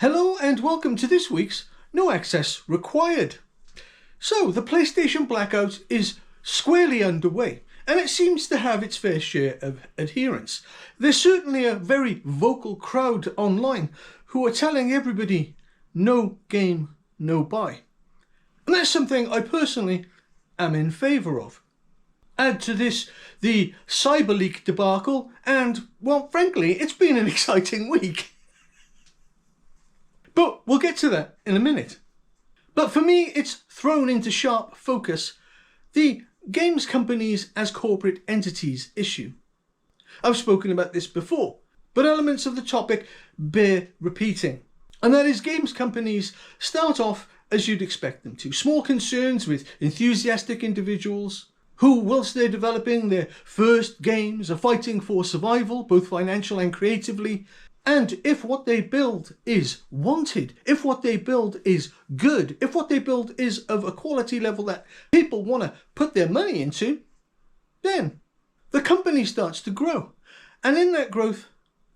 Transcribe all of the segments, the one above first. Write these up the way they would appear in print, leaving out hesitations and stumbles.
Hello and welcome to this week's No Access Required. So the PlayStation blackout is squarely underway and it seems to have its fair share of adherents. There's certainly a very vocal crowd online who are telling everybody no game, no buy. And that's something I personally am in favour of. Add to this the CYBERLEEK debacle and, well, frankly, it's been an exciting week. But we'll get to that in a minute. But for me, it's thrown into sharp focus the games companies as corporate entities issue. I've spoken about this before, but elements of the topic bear repeating. And that is, games companies start off as you'd expect them to. Small concerns with enthusiastic individuals who, whilst they're developing their first games, are fighting for survival, both financial and creatively. And if what they build is wanted, if what they build is good, if what they build is of a quality level that people want to put their money into, then the company starts to grow. And in that growth,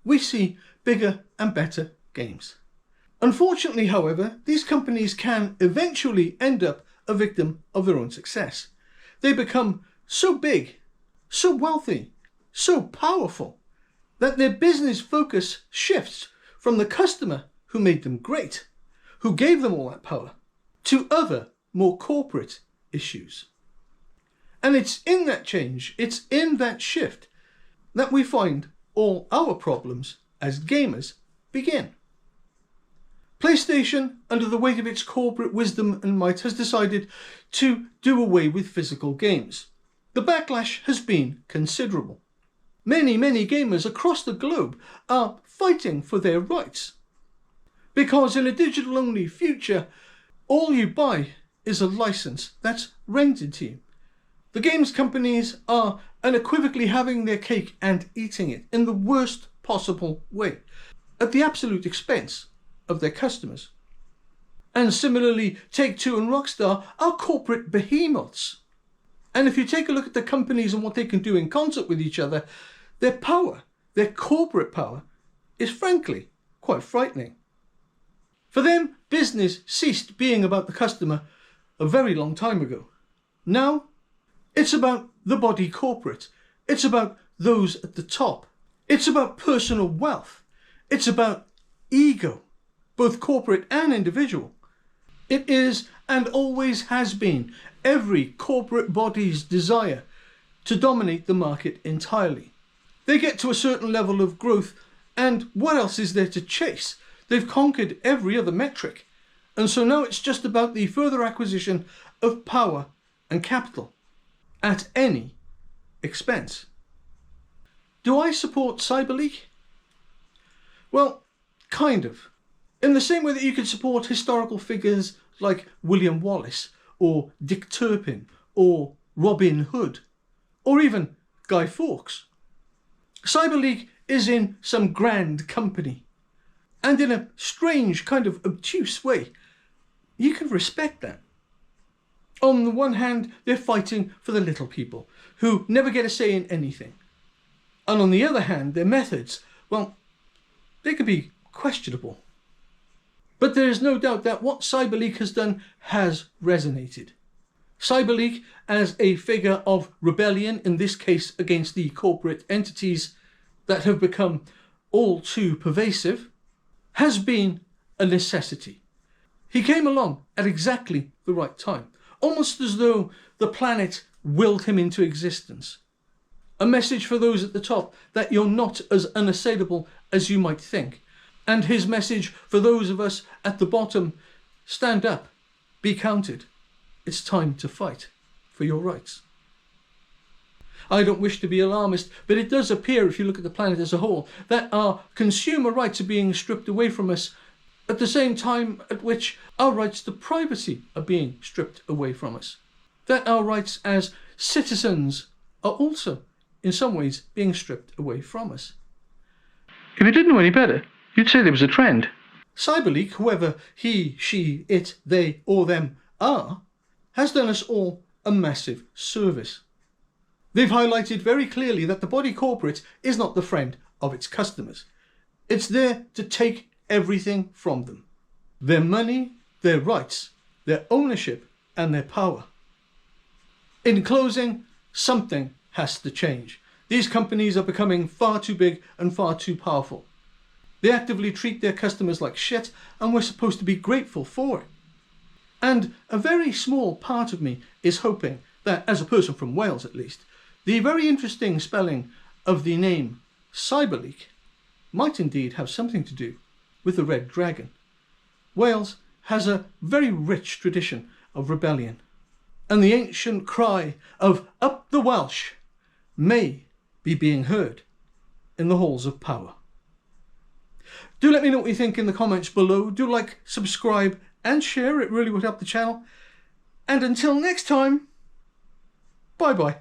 we see bigger and better games. Unfortunately, however, these companies can eventually end up a victim of their own success. They become so big, so wealthy, so powerful, that their business focus shifts from the customer who made them great, who gave them all that power, to other, more corporate issues. And it's in that change, it's in that shift, that we find all our problems as gamers begin. PlayStation, under the weight of its corporate wisdom and might, has decided to do away with physical games. The backlash has been considerable. Many gamers across the globe are fighting for their rights. Because in a digital-only future, all you buy is a license that's rented to you. The games companies are unequivocally having their cake and eating it in the worst possible way, at the absolute expense of their customers. And similarly, Take-Two and Rockstar are corporate behemoths. And if you take a look at the companies and what they can do in concert with each other, their power, their corporate power, is frankly quite frightening. For them, business ceased being about the customer a very long time ago. Now, it's about the body corporate. It's about those at the top. It's about personal wealth. It's about ego, both corporate and individual. It is, and always has been, every corporate body's desire to dominate the market entirely. They get to a certain level of growth, and what else is there to chase? They've conquered every other metric. And so now it's just about the further acquisition of power and capital at any expense. Do I support CYBERLEEK? Well, kind of. In the same way that you could support historical figures like William Wallace, or Dick Turpin, or Robin Hood, or even Guy Fawkes. CYBERLEEK is in some grand company, and in a strange kind of obtuse way, you can respect that. On the one hand, they're fighting for the little people, who never get a say in anything. And on the other hand, their methods, well, they can be questionable. But there is no doubt that what CYBERLEEK has done has resonated. CYBERLEEK, as a figure of rebellion, in this case against the corporate entities that have become all too pervasive, has been a necessity. He came along at exactly the right time, almost as though the planet willed him into existence. A message for those at the top that you're not as unassailable as you might think. And his message for those of us at the bottom: stand up, be counted. It's time to fight for your rights. I don't wish to be alarmist, but it does appear, if you look at the planet as a whole, that our consumer rights are being stripped away from us at the same time at which our rights to privacy are being stripped away from us. That our rights as citizens are also, in some ways, being stripped away from us. If you didn't know any better, you'd say there was a trend. CYBERLEEK, whoever he, she, it, they or them are, has done us all a massive service. They've highlighted very clearly that the body corporate is not the friend of its customers. It's there to take everything from them. Their money, their rights, their ownership and their power. In closing, something has to change. These companies are becoming far too big and far too powerful. They actively treat their customers like shit, and we're supposed to be grateful for it. And a very small part of me is hoping that, as a person from Wales at least, the very interesting spelling of the name CYBERLEEK might indeed have something to do with the Red Dragon. Wales has a very rich tradition of rebellion, and the ancient cry of "Up the Welsh" may be being heard in the halls of power. Do let me know what you think in the comments below. Do like, subscribe and share, it really would help the channel. And until next time, bye bye.